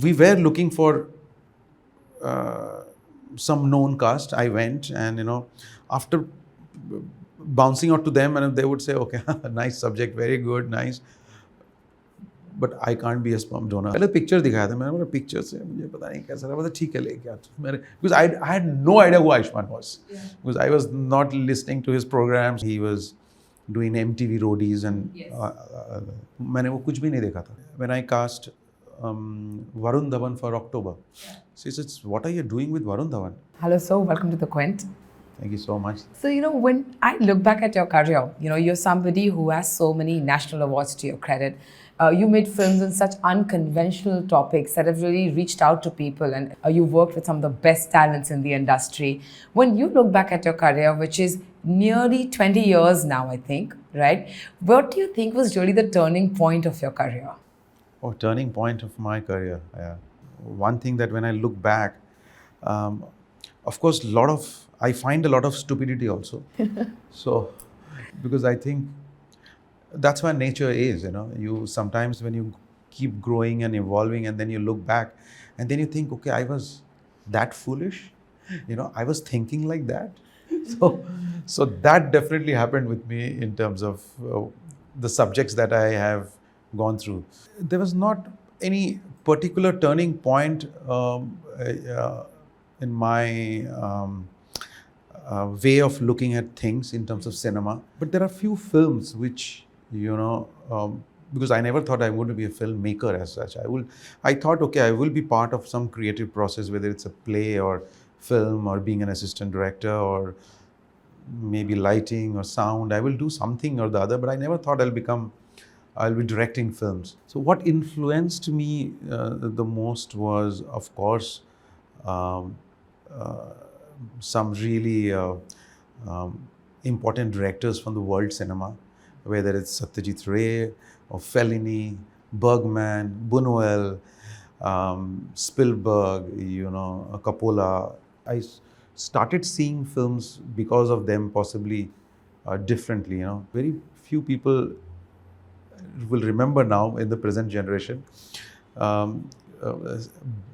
we were looking for some known cast. I went, and after bouncing out to them, and they would say, okay, nice subject, very good, nice, but I can't be a sperm donor. पहले picture दिखाया था मैंने, picture से मुझे पता नहीं कैसा लगा, मतलब ठीक है ले क्या मैंने, because I had no idea who Ayushmann was, because I was not listening to his programs. He was doing MTV roadies and मैंने वो कुछ भी नहीं देखा था. When I cast Varun Dhawan for October, she says, what are you doing with Varun Dhawan? Hello, sir. Welcome to the Quint. Thank you so much. So, when I look back at your career, you're somebody who has so many national awards to your credit. You made films on such unconventional topics that have really reached out to people, and you worked with some of the best talents in the industry. When you look back at your career, which is nearly 20 years now, I think, right? What do you think was really the turning point of your career? Oh, turning point of my career. Yeah. One thing that when I look back, of course, I find a lot of stupidity also. So, because I think that's why nature is, you sometimes when you keep growing and evolving, and then you look back and then you think, okay, I was that foolish, I was thinking like that. So that definitely happened with me in terms of the subjects that I have gone through. There was not any particular turning point in my way of looking at things in terms of cinema. But there are few films which, because I never thought I would be a filmmaker as such. I thought, okay, I will be part of some creative process, whether it's a play or film or being an assistant director or maybe lighting or sound. I will do something or the other, but I never thought I'll be directing films. So what influenced me the most was, of course, some really important directors from the world cinema, whether it's Satyajit Ray or Fellini, Bergman, Buñuel, Spielberg, Coppola. I started seeing films because of them, possibly differently. Very few people will remember now in the present generation.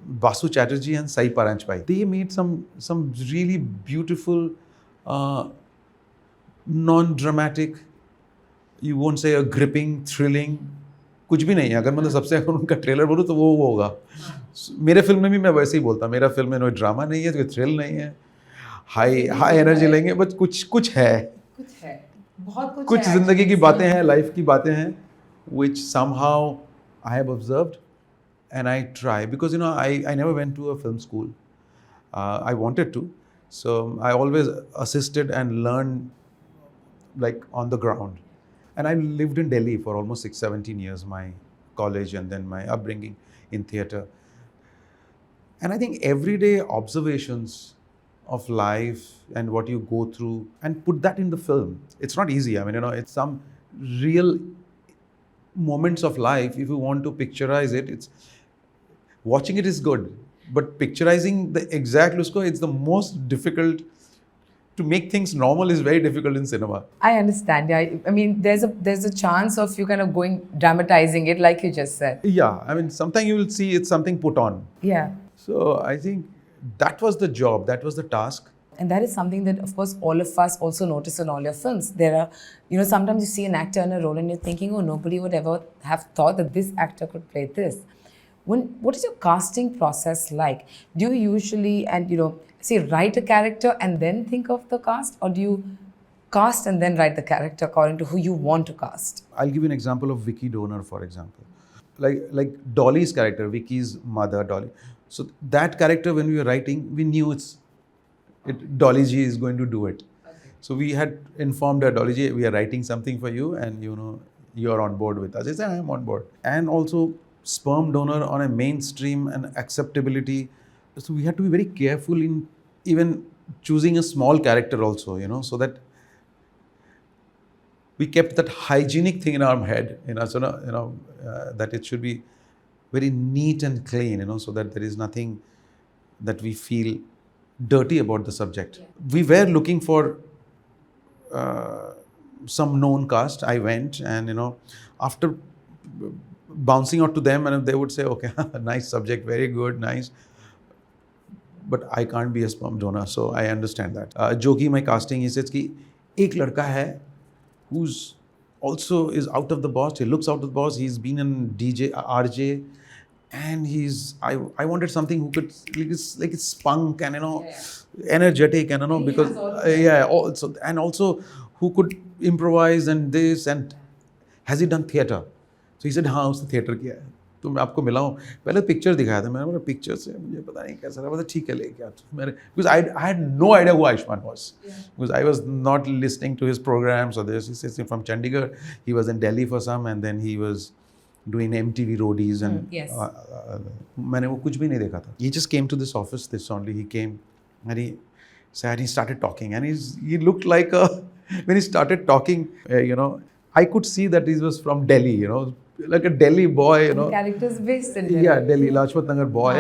Basu Chatterjee and Sai Paranchpai. They made some really beautiful, non-dramatic, you won't say a gripping, thrilling, कुछ भी नहीं है. अगर मतलब सबसे अगर उनका trailer बोलूँ तो वो होगा. मेरे फिल्म में भी मैं वैसे ही बोलता. मेरा फिल्म में कोई ड्रामा नहीं है, कोई थ्रिल नहीं है, हाई एनर्जी लेंगे, बस कुछ है, बहुत कुछ जिंदगी की बातें हैं, लाइफ की बातें हैं, which somehow I have observed and I try, because I never went to a film school. I wanted to, so I always assisted and learned like on the ground. And I lived in Delhi for almost 17 years, my college and then my upbringing in theatre. And I think everyday observations of life and what you go through and put that in the film. It's not easy. I mean, it's some real moments of life. If you want to picturize it, watching it is good, but picturizing the exact Lusko, it's the most difficult. To make things normal is very difficult in cinema. I understand. Yeah, I mean, there's a chance of you kind of dramatizing it, like you just said. Yeah, I mean, sometimes you will see it's something put on. Yeah. So I think that was the job, that was the task. And that is something that, of course, all of us also notice in all your films. There are, sometimes you see an actor in a role and you're thinking, oh, nobody would ever have thought that this actor could play this. What is your casting process like? Do you usually, write a character and then think of the cast? Or do you cast and then write the character according to who you want to cast? I'll give you an example of Vicky Donor, for example. Like Dolly's character, Vicky's mother, Dolly. So that character, when we were writing, we knew Dolly Ji is going to do it. Okay. So we had informed her, Dolly Ji, we are writing something for you and you're on board with us. I said, I'm on board. And also sperm donor on a mainstream and acceptability. So we had to be very careful in even choosing a small character also, so that we kept that hygienic thing in our head, that it should be very neat and clean, so that there is nothing that we feel dirty about the subject. Yeah. We were looking for some known cast. I went and, after bouncing out to them, and they would say, okay, nice subject, very good, nice. But I can't be a sperm donor, so I understand that. Jogi, my casting, he says कि एक लड़का है who's also is out of the box. He looks out of the box. He's been in DJ, RJ, and I wanted something who could like it's spunk and energetic and because also and also who could improvise and this and has he done theatre? So he said हाँ उसने theatre किया है तो मैं आपको मिला हूँ पहले पिक्चर दिखाया था मैंने बोला पिक्चर से मुझे पता नहीं कैसा लगा ठीक है लेके आ मैंने because I had no idea who Ayushmann was because I was not listening to his programs or this. He says from Chandigarh, he was in Delhi for some and then he was doing MTV roadies and मैंने वो कुछ भी नहीं देखा था. He just came to this office, this only. He came and he said, he started talking and he looked like when he started talking, I could see that he was from Delhi, like a Delhi boy, The character's based in Delhi. Yeah, Delhi, Lajpat Nagar boy.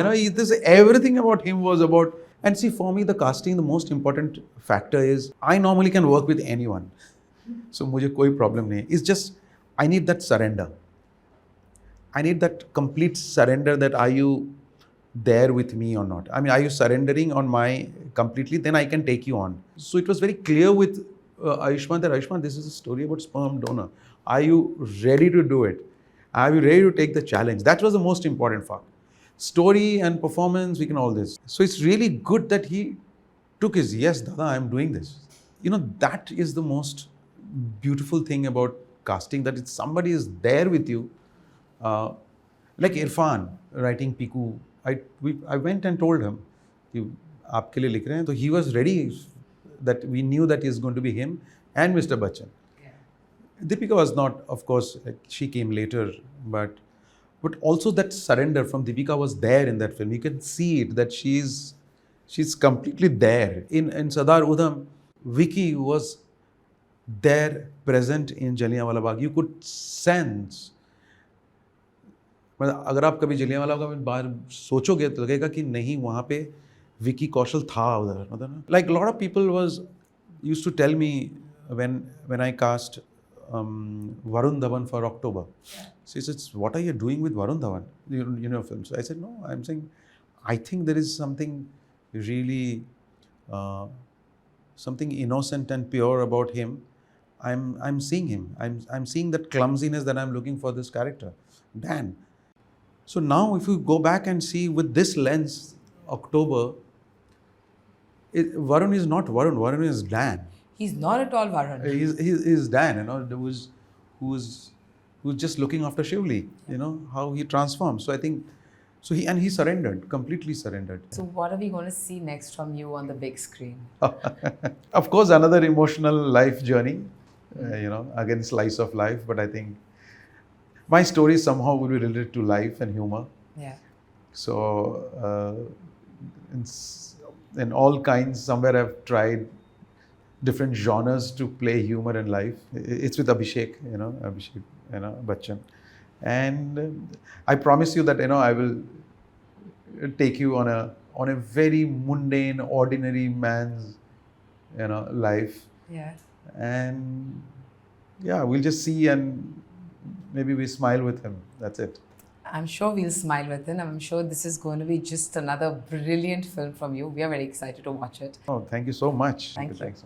Everything about him was about. And see, for me, the casting, the most important factor is I normally can work with anyone. So, मुझे कोई problem नहीं. It's just I need that surrender. I need that complete surrender. That are you there with me or not? I mean, are you surrendering on my completely? Then I can take you on. So it was very clear with Ayushmann that Ayushmann, this is a story about sperm donor. Are you ready to do it? Are you ready to take the challenge? That was the most important part. Story and performance, we can all this. So it's really good that he took his, yes, Dada, I'm doing this. That is the most beautiful thing about casting, that it's somebody is there with you. Like Irfan writing Piku, I went and told him, कि आपके लिए लिख रहे हैं. So he was ready, that we knew that it's going to be him and Mr. Bachchan. Deepika was not, of course, she came later, but also that surrender from Deepika was there in that film. You can see it, that she's completely there. In Sardar Udham, Vicky was there, present in Jallianwala Bagh. You could sense. मतलब अगर आप कभी जलियांवाला बाग में बाहर सोचोगे तो लगेगा कि नहीं वहाँ पे विकी कौशल था उधर, मतलब ना. Like a lot of people used to tell me when I cast Varun Dhawan for October. So he says, what are you doing with Varun Dhawan? Film. So I said, no, I'm saying, I think there is something really, something innocent and pure about him. I'm seeing him. I'm seeing that clumsiness that I'm looking for this character, Dan. So now if you go back and see with this lens, October, Varun is not Varun. Varun is Dan. He's not at all Varun. He's Dan, who's just looking after Shivli, how he transforms. So I think, he surrendered, completely surrendered. So what are we going to see next from you on the big screen? Of course, another emotional life journey, again, slice of life. But I think my story somehow will be related to life and humor. Yeah. So in all kinds, somewhere I've tried different genres to play humor in life. It's with Abhishek, Bachchan. And I promise you that, I will take you on a very mundane, ordinary man's, life. Yeah. And we'll just see and maybe we smile with him. That's it. I'm sure we'll smile with him. I'm sure this is going to be just another brilliant film from you. We are very excited to watch it. Oh, thank you so much. Thank you. Thanks.